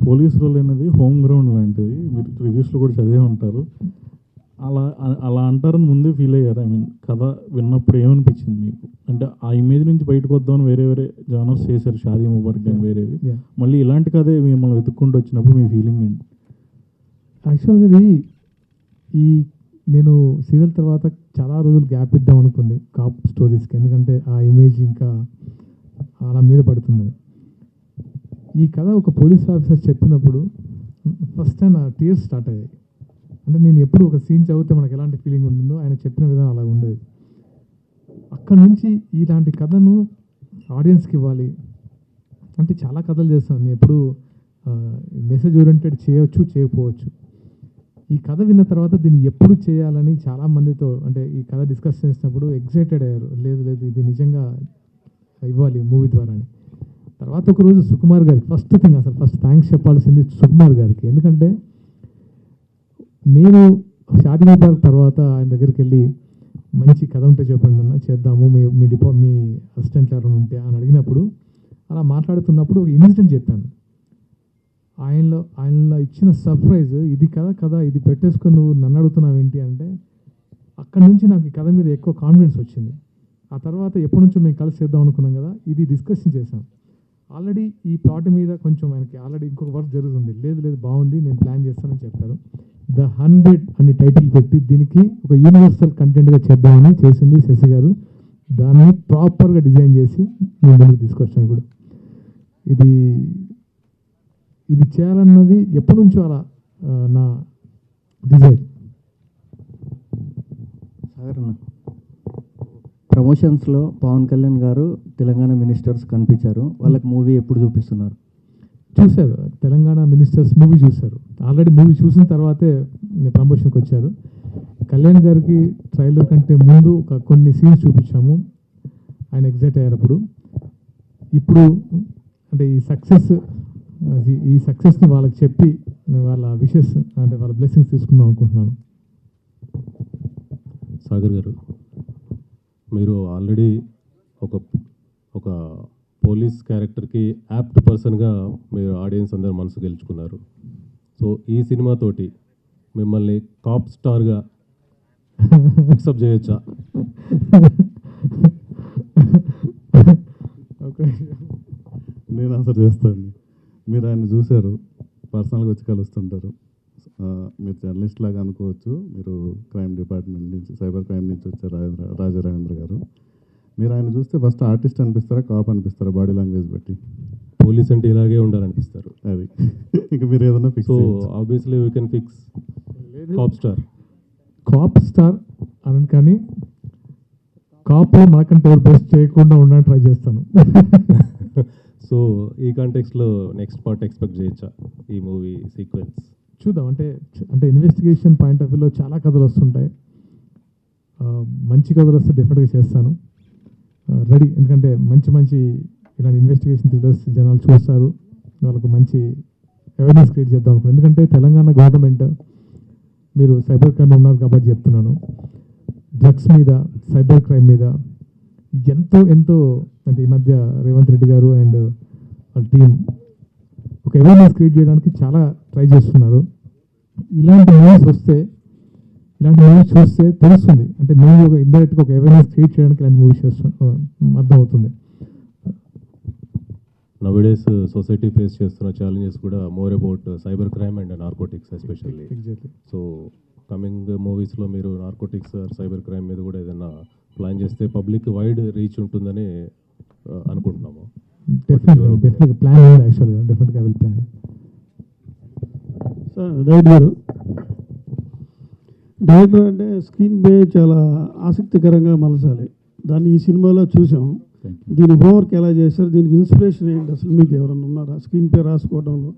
Police role అనేది home ground లాంటిది. మీరు రివ్యూస్లో కూడా చదివే ఉంటారు. అలా అలా అంటారని ముందే ఫీల్ అయ్యారు? ఐ మీన్ కథ విన్నప్పుడు ఏమనిపించింది మీకు? అంటే ఆ ఇమేజ్ నుంచి బయటకు వద్దామని వేరే వేరే జానర్స్ చేశారు, షాదీ ముబారక్ కానీ వేరేవి. మళ్ళీ ఇలాంటి కథే మిమ్మల్ని వెతుక్కుంటూ వచ్చినప్పుడు మీ ఫీలింగ్ ఏంటి? యాక్చువల్గా ఇది ఈ నేను సీరియల్ తర్వాత చాలా రోజులు గ్యాప్ ఇద్దాం అనుకుంది కాప్ స్టోరీస్కి, ఎందుకంటే ఆ ఇమేజ్ ఇంకా అలా మీద పడుతుంది. ఈ కథ ఒక పోలీస్ ఆఫీసర్ చెప్పినప్పుడు ఫస్ట్ టైం నా టీయర్స్ స్టార్ట్ అయ్యాయి. అంటే నేను ఎప్పుడు ఒక సీన్ చదివితే మనకు ఎలాంటి ఫీలింగ్ ఉంటుందో ఆయన చెప్పిన విధానం అలా ఉండేది. అక్కడ నుంచి ఇలాంటి కథను ఆడియన్స్కి ఇవ్వాలి అంటే చాలా కథలు చేస్తాను నేను. ఎప్పుడు మెసేజ్ ఓరియంటెడ్ చేయవచ్చు, చేయకపోవచ్చు. ఈ కథ విన్న తర్వాత దీన్ని ఎప్పుడు చేయాలని చాలామందితో అంటే ఈ కథ డిస్కస్ చేసినప్పుడు ఎగ్జైటెడ్ అయ్యారు. లేదు లేదు ఇది నిజంగా ఇవ్వాలి మూవీ ద్వారా అని. తర్వాత ఒకరోజు సుకుమార్ గారికి ఫస్ట్ థ్యాంక్స్ చెప్పాల్సింది సుకుమార్ గారికి. ఎందుకంటే నేను షాదీ ముబారక్ తర్వాత ఆయన దగ్గరికి వెళ్ళి మంచి కథ ఉంటే చెప్పండి అన్న, చేద్దాము, మీ అసిస్టెంట్ ఎవరైనా ఉంటే అని అడిగినప్పుడు అలా మాట్లాడుతున్నప్పుడు ఒక ఇన్సిడెంట్ చెప్పాను. ఆయనలో ఇచ్చిన సర్ప్రైజ్, ఇది కథ ఇది పెట్టేసుకొని నువ్వు నన్ను అడుగుతున్నావు ఏంటి అంటే, అక్కడ నుంచి నాకు ఈ కథ మీద ఎక్కువ కాన్ఫిడెన్స్ వచ్చింది. ఆ తర్వాత ఎప్పటి నుంచో మేము కలిసి చేద్దాం అనుకున్నాం కదా, ఇది డిస్కషన్ చేసాం. ఆల్రెడీ ఈ ప్లాట్ మీద కొంచెం ఆయనకి ఆల్రెడీ ఇంకొక వర్క్ జరుగుతుంది. లేదు బాగుంది, నేను ప్లాన్ చేస్తానని చెప్పారు. ద 100 అని టైటిల్ పెట్టి దీనికి ఒక యూనివర్సల్ కంటెంట్గా చేద్దామని చేసింది శశి గారు. దాన్ని ప్రాపర్గా డిజైన్ చేసి నేను ముందుకు తీసుకొచ్చాను. ఇప్పుడు ఇది చేయాలన్నది ఎప్పటి నుంచో అలా నా డిజైర్. ప్రమోషన్స్లో పవన్ కళ్యాణ్ గారు తెలంగాణ మినిస్టర్స్ కనిపించారు. వాళ్ళకి మూవీ ఎప్పుడు చూపిస్తున్నారు? చూశారు, తెలంగాణ మినిస్టర్స్ మూవీ చూశారు. ఆల్రెడీ మూవీ చూసిన తర్వాతే ప్రమోషన్కి వచ్చారు. కళ్యాణ్ గారికి ట్రైలర్ కంటే ముందు కొన్ని సీన్స్ చూపించాము. ఆయన ఎగ్జైట్ అయ్యారు. ఇప్పుడు అంటే ఈ సక్సెస్ని వాళ్ళకి చెప్పి వాళ్ళ విషెస్ అంటే వాళ్ళ బ్లెస్సింగ్స్ తీసుకుందాం అనుకుంటున్నాను. సాగర్ గారు, మీరు ఆల్రెడీ ఒక పోలీస్ క్యారెక్టర్కి యాప్ట్ పర్సన్గా మీరు ఆడియన్స్ అందరు మనసు గెలుచుకున్నారు. సో ఈ సినిమాతోటి మిమ్మల్ని టాప్ స్టార్గా యాక్సెప్ట్ చేయొచ్చా? నేను ఆన్సర్ చేస్తాను. మీరు ఆయన చూశారు, పర్సనల్గా వచ్చి కలుస్తుంటారు. మీరు జర్నలిస్ట్ లాగా అనుకోవచ్చు. మీరు క్రైమ్ డిపార్ట్మెంట్ నుంచి, సైబర్ క్రైమ్ నుంచి వచ్చారు రాజా రవీంద్ర గారు. మీరు ఆయన చూస్తే ఫస్ట్ ఆర్టిస్ట్ అనిపిస్తారా, కాప్ అనిపిస్తారా? బాడీ లాంగ్వేజ్ బట్టి పోలీస్ అంటే ఇలాగే ఉండాలనిపిస్తారు. అది ఇంకా మీరు ఏదైనా fix. So obviously we can fix cop star అని, కానీ కాప్లో మనకంటే బెస్ట్ చేయకుండా ఉండడానికి ట్రై చేస్తాను. సో ఈ కాంటెక్స్లో నెక్స్ట్ పార్ట్ ఎక్స్పెక్ట్ చేయొచ్చా ఈ మూవీ సీక్వెన్స్? చూద్దాం. అంటే ఇన్వెస్టిగేషన్ పాయింట్ ఆఫ్ వ్యూలో చాలా కథలు వస్తుంటాయి. మంచి కథలు వస్తే డెఫినెట్గా చేస్తాను, రెడీ. ఎందుకంటే మంచి ఇలాంటి ఇన్వెస్టిగేషన్ థ్రిల్లర్స్ జనాలు చూస్తారు, వాళ్ళకు మంచి అవేర్నెస్ క్రియేట్ చేద్దాం అనుకున్నాను. ఎందుకంటే తెలంగాణ గవర్నమెంట్, మీరు సైబర్ క్రైమ్ ఉన్నారు కాబట్టి చెప్తున్నాను, డ్రగ్స్ మీద, సైబర్ క్రైమ్ మీద ఎంతో అంటే ఈ మధ్య రేవంత్ రెడ్డి గారు అండ్ వాళ్ళ టీం ఒక అవేర్నెస్ క్రియేట్ చేయడానికి చాలా ట్రై చేస్తున్నారు. ఇలాంటి మూవీస్ చూస్తే తెలుస్తుంది. అంటే మేము ఒక ఇండైరెక్ట్గా ఒక అవేర్నెస్ క్రియేట్ చేయడానికి ఇలాంటి మూవీస్ అర్థమవుతుంది. నౌడేస్ సొసైటీ ఫేస్ చేస్తున్న ఛాలెంజెస్ కూడా more about cyber crime and narcotics especially. Exactly. So coming మూవీస్లో మీరు నార్కోటిక్స్ సైబర్ క్రైమ్ మీద కూడా ఏదైనా ప్లాన్ చేస్తే పబ్లిక్ వైడ్ రీచ్ ఉంటుందని అనుకుంటున్నాము. డెఫినెట్గా ప్లాన్ ఉంది. యాక్చువల్గా డెఫినెట్గా విల్ ప్లాన్. సార్ డైరెక్టర్ అంటే స్క్రీన్ ప్లే చాలా ఆసక్తికరంగా మలచాలి. దాన్ని ఈ సినిమాలో చూసాం. దీని హోంవర్క్ ఎలా చేశారు? దీనికి ఇన్స్పిరేషన్ ఏంటి? అసలు మీకు ఎవరైనా ఉన్నారా స్క్రీన్ ప్లే రాసుకోవడంలో,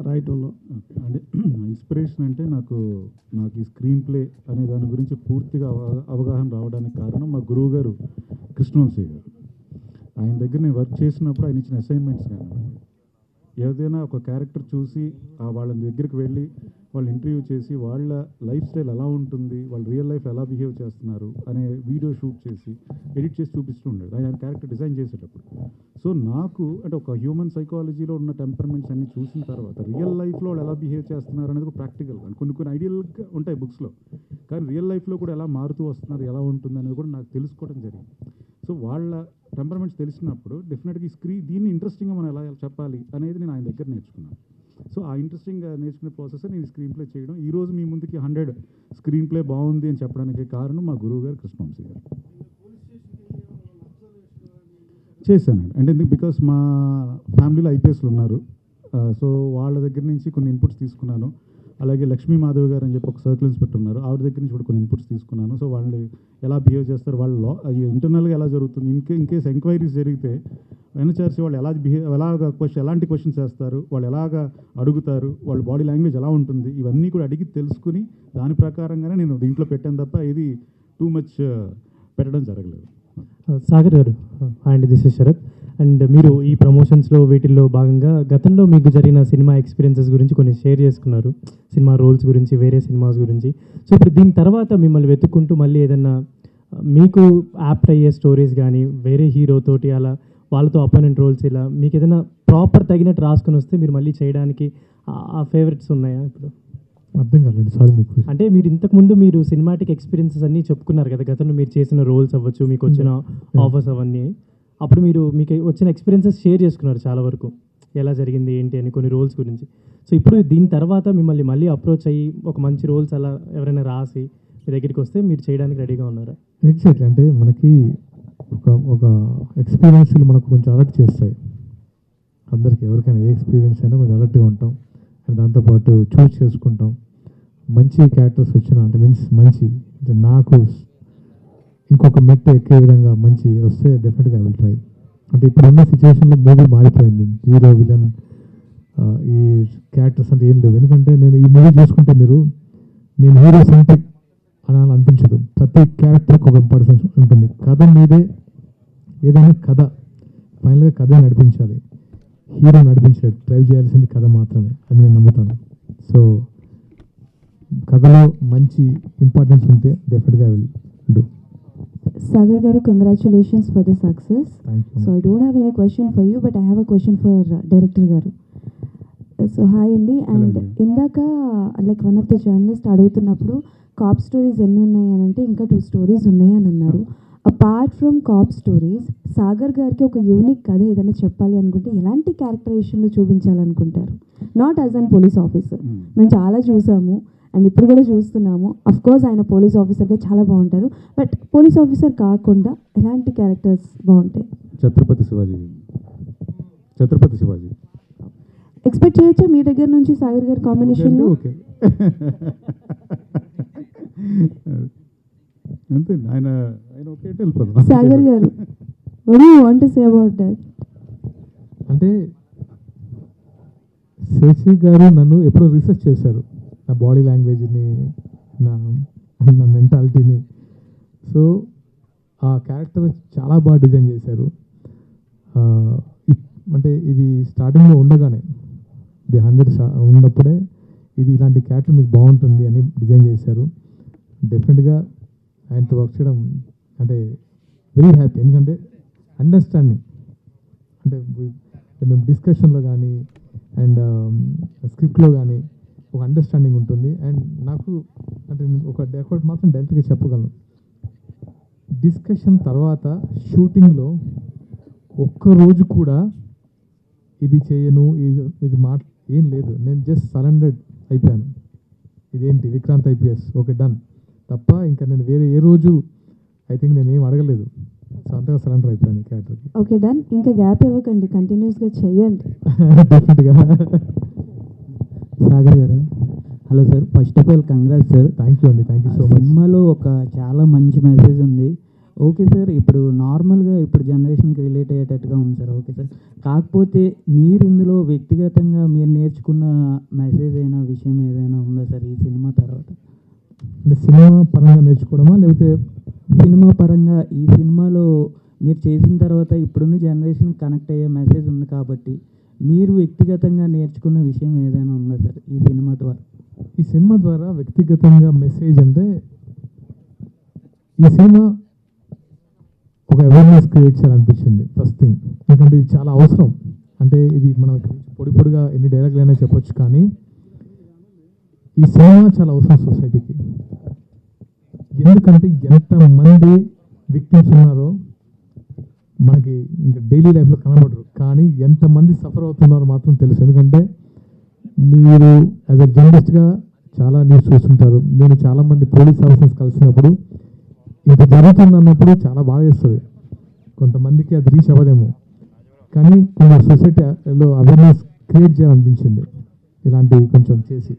రాయటంలో? అంటే ఇన్స్పిరేషన్ అంటే నాకు ఈ స్క్రీన్ ప్లే అనే దాని గురించి పూర్తిగా అవగాహన రావడానికి కారణం మా గురువు గారు కృష్ణవంశీ గారు. ఆయన దగ్గర నేను వర్క్ చేసినప్పుడు ఆయన ఇచ్చిన అసైన్మెంట్స్ కానీ ఏదైనా ఒక క్యారెక్టర్ చూసి వాళ్ళ దగ్గరికి వెళ్ళి వాళ్ళు ఇంటర్వ్యూ చేసి వాళ్ళ లైఫ్ స్టైల్ ఎలా ఉంటుంది, వాళ్ళు రియల్ లైఫ్ ఎలా బిహేవ్ చేస్తున్నారు అనే వీడియో షూట్ చేసి ఎడిట్ చేసి చూపిస్తూ ఉండేది ఆయన క్యారెక్టర్ డిజైన్ చేసేటప్పుడు. సో నాకు అంటే ఒక హ్యూమన్ సైకాలజీలో ఉన్న టెంపర్మెంట్స్ అన్ని చూసిన తర్వాత రియల్ లైఫ్లో వాళ్ళు ఎలా బిహేవ్ చేస్తున్నారు అనేది ప్రాక్టికల్ కొన్ని ఐడియల్గా ఉంటాయి బుక్స్లో, కానీ రియల్ లైఫ్లో కూడా ఎలా మారుతూ వస్తున్నారు, ఎలా ఉంటుంది అనేది కూడా నాకు తెలుసుకోవడం జరిగింది. సో వాళ్ళ టెంపర్మెంట్స్ తెలిసినప్పుడు డెఫినెట్గా దీన్ని ఇంట్రెస్టింగ్గా మనం ఎలా చెప్పాలి అనేది నేను ఆయన దగ్గర నేర్చుకున్నాను. సో ఆ ఇంట్రెస్టింగ్గా నేర్చుకునే ప్రాసెస్ నేను స్క్రీన్ ప్లే చేయడం. ఈరోజు మీ ముందుకి 100 స్క్రీన్ ప్లే బాగుంది అని చెప్పడానికి కారణం మా గురువు గారు కృష్ణవంశీ గారు. చేశానండి అంటే ఎందుకు, బికాస్ మా ఫ్యామిలీలో ఐపీఎస్లు ఉన్నారు. సో వాళ్ళ దగ్గర నుంచి కొన్ని ఇన్పుట్స్ తీసుకున్నాను. అలాగే లక్ష్మీ మాధవ్ గారు అని చెప్పి ఒక సర్కిల్ ఇన్స్పెక్టర్ ఉన్నారు, ఆవిడ దగ్గర నుంచి కూడా కొన్ని ఇన్పుట్స్ తీసుకున్నాను. సో వాళ్ళు ఎలా బిహేవ్ చేస్తారు, వాళ్ళు ఇంటర్నల్గా ఎలా జరుగుతుంది, ఇన్కేస్ ఎంక్వైరీస్ జరిగితే ఎన్హెచ్ఆర్సీ వాళ్ళు ఎలాంటి క్వశ్చన్స్ వేస్తారు, వాళ్ళు ఎలాగ అడుగుతారు, వాళ్ళ బాడీ లాంగ్వేజ్ ఎలా ఉంటుంది, ఇవన్నీ కూడా అడిగి తెలుసుకుని దాని ప్రకారంగానే నేను దీంట్లో పెట్టాను తప్ప ఇది టూ మచ్ పెట్టడం జరగలేదు. సాగర్ గారు, and this is Sharath. And మీరు ఈ ప్రమోషన్స్లో వీటిల్లో భాగంగా గతంలో మీకు జరిగిన సినిమా ఎక్స్పీరియన్సెస్ గురించి కొన్ని షేర్ చేసుకున్నారు, సినిమా రోల్స్ గురించి, వేరే సినిమాస్ గురించి. సో ఇప్పుడు దీని తర్వాత మిమ్మల్ని వెతుక్కుంటూ మళ్ళీ ఏదన్నా మీకు యాప్ట్ అయ్యే స్టోరీస్ కానీ వేరే హీరోతోటి అలా వాళ్ళతో అపోనెంట్ రోల్స్ ఇలా మీకు ఏదైనా ప్రాపర్ తగినట్టు రాసుకొని వస్తే మీరు మళ్ళీ చేయడానికి ఆ ఫేవరెట్స్ ఉన్నాయా ఇప్పుడు? అర్థం కాలేదు, సారీ మీకు. అంటే మీరు ఇంతకుముందు మీరు సినిమాటిక్ ఎక్స్పీరియన్సెస్ అన్నీ చెప్పుకున్నారు కదా, గతంలో మీరు చేసిన రోల్స్ అవ్వచ్చు, మీకు వచ్చిన ఆఫర్స్ అవన్నీ. అప్పుడు మీకు వచ్చిన ఎక్స్పీరియన్సెస్ షేర్ చేసుకున్నారు చాలా వరకు, ఎలా జరిగింది ఏంటి అని కొన్ని రోల్స్ గురించి. సో ఇప్పుడు దీని తర్వాత మిమ్మల్ని మళ్ళీ అప్రోచ్ అయ్యి ఒక మంచి రోల్స్ అలా ఎవరైనా రాసి మీ దగ్గరికి వస్తే మీరు చేయడానికి రెడీగా ఉన్నారా? ఎగ్జాక్ట్లీ, అంటే మనకి ఒక ఎక్స్పీరియన్స్లు మనకు కొంచెం అలర్ట్ చేస్తాయి. అందరికీ ఎవరికైనా ఏ ఎక్స్పీరియన్స్ అయినా కొంచెం అలర్ట్గా ఉంటాం. అండ్ దాంతోపాటు చూస్ చేసుకుంటాం. మంచి క్యారెక్టర్స్ వచ్చిన అంటే మీన్స్ మంచి అంటే నాకు ఇంకొక మెట్టు ఎక్కే విధంగా మంచి వస్తే డెఫినెట్గా ఐ విల్ ట్రై. అంటే ఇప్పుడున్న సిచ్యువేషన్లో మూవీ మారిపోయింది, హీరో విలన్ ఈ క్యారెక్టర్స్ అంటే ఏం లేవు. ఎందుకంటే నేను ఈ మూవీ చూసుకుంటే నేను హీరో సెంట్రిక్ అని అనిపించదు. ప్రతి క్యారెక్టర్కి ఒక ఇంపార్టెన్స్ ఉంటుంది. కథ మీదే ఏదైనా కథ ఫైనల్గా కథ నడిపించాలి, హీరో నడిపించాడు. డ్రైవ్ చేయాల్సింది కథ మాత్రమే, అది నేను నమ్ముతాను. సో కథలో మంచి ఇంపార్టెన్స్ ఉంటే డెఫినెట్గా I will do. Sagar garu, congratulations for the success. Thank you. So I don't have any question for you, but I have a question for director garu. So hi Andy, and indaka like one of the journalists adugutunnappudu cop stories enni unnayi ani ante inka 2 stories unnayi ani annaru. Apart from cop stories, Sagar gariki oka unique katha edaina cheppali anukunte elanti characterization lo చూపించాలనుకుంటారు? Not as an police officer. మేము చాలా చూసాము and ఇప్పుడు కూడా చూస్తున్నాము. Of course ఆయన police ఆఫీసర్గా చాలా బాగుంటారు, బట్ పోలీస్ ఆఫీసర్ కాకుండా ఎలాంటి క్యారెక్టర్స్ బాగుంటాయి? ఛత్రపతి శివాజీ ఎక్స్పెక్ట్ చేయొచ్చా మీ దగ్గర నుంచి సాగర్ గారి కాంబినేషన్లో? ఓకే అంతే, ఆయన ఓకే అంటే వెళ్ళిపోతాం. సాగర్ గారు, what do you want to say about that? అంటే శశి గారు నన్ను ఎప్పుడో రీసెర్చ్ చేశారు, నా బాడీ లాంగ్వేజ్ని, నా మెంటాలిటీని. సో ఆ క్యారెక్టర్ చాలా బాగా డిజైన్ చేశారు. అంటే ఇది స్టార్టింగ్లో ఉండగానే ది 100 ఉన్నప్పుడే ఇది ఇలాంటి క్యారెక్టర్ మీకు బాగుంటుంది అని డిజైన్ చేశారు. డెఫినెట్గా ఆయనతో వర్క్ చేయడం అంటే వెరీ హ్యాపీ. ఎందుకంటే అండర్స్టాండింగ్ అంటే మేము డిస్కషన్లో కానీ అండ్ స్క్రిప్ట్లో కానీ ఒక అండర్స్టాండింగ్ ఉంటుంది. అండ్ నాకు అంటే ఒకటి మాత్రం డైరెక్ట్గా చెప్పగలను, డిస్కషన్ తర్వాత షూటింగ్లో ఒక్కరోజు కూడా ఇది చేయను, ఇది మాట ఏం లేదు. నేను జస్ట్ సరెండర్డ్ అయిపోయాను. ఇదేంటి విక్రాంత్ ఐపీఎస్ ఓకే డన్ తప్ప ఇంకా నేను వేరే ఏ రోజు ఐ థింక్ నేను ఏం అడగలేదు. సో అంతగా సరెండర్ అయిపోయాను ఈ క్యారెక్టర్కి. ఓకే డన్, ఇంకా గ్యాప్ ఇవ్వకండి, కంటిన్యూస్గా చెయ్యండి. డెఫినెట్గా. సాగర్ గారు, hello sir, first of all congrats sir. Thank you అండి, థ్యాంక్ యూ సో మచ్. సినిమాలో ఒక చాలా మంచి మెసేజ్ ఉంది. ఓకే సార్, ఇప్పుడు నార్మల్గా ఇప్పుడు జనరేషన్కి రిలేట్ అయ్యేటట్టుగా ఉంది సార్. ఓకే సార్, కాకపోతే మీరు ఇందులో వ్యక్తిగతంగా మీరు నేర్చుకున్న మెసేజ్ అయినా విషయం ఏదైనా ఉందా సార్ ఈ సినిమా తర్వాత? అంటే సినిమా పరంగా నేర్చుకోవడమా లేకపోతే సినిమా పరంగా ఈ సినిమాలో మీరు చేసిన తర్వాత ఇప్పుడున్న జనరేషన్ కనెక్ట్ అయ్యే మెసేజ్ ఉంది కాబట్టి మీరు వ్యక్తిగతంగా నేర్చుకున్న విషయం ఏదైనా ఉందా సార్ ఈ సినిమా ద్వారా? ఈ సినిమా ద్వారా వ్యక్తిగతంగా మెసేజ్ అంటే ఈ సినిమా ఒక అవేర్నెస్ క్రియేట్ చేయాలనిపించింది ఫస్ట్ థింగ్. ఎందుకంటే ఇది చాలా అవసరం. అంటే ఇది మనం పొడి పొడిగా ఎన్ని డైలాగులు అయినా చెప్పొచ్చు, కానీ ఈ సినిమా చాలా అవసరం సొసైటీకి. ఎందుకంటే ఎంతమంది విక్టిమ్స్ ఉన్నారో మనకి ఇంకా డైలీ లైఫ్లో కనబడరు, కానీ ఎంతమంది సఫర్ అవుతున్నారో మాత్రం తెలుసు. ఎందుకంటే మీరు యాజ్ అ జర్నలిస్ట్గా చాలా న్యూస్ చూస్తుంటారు. నేను చాలామంది పోలీస్ ఆఫీసర్స్ కలిసినప్పుడు ఇంత జరుగుతుంది అన్నప్పుడు చాలా బాధ వేస్తుంది. కొంతమందికి అది రీచ్ అవ్వదేమో, కానీ కొంచెం సొసైటీలో అవేర్నెస్ క్రియేట్ చేయాలనిపించింది ఇలాంటివి కొంచెం చేసి.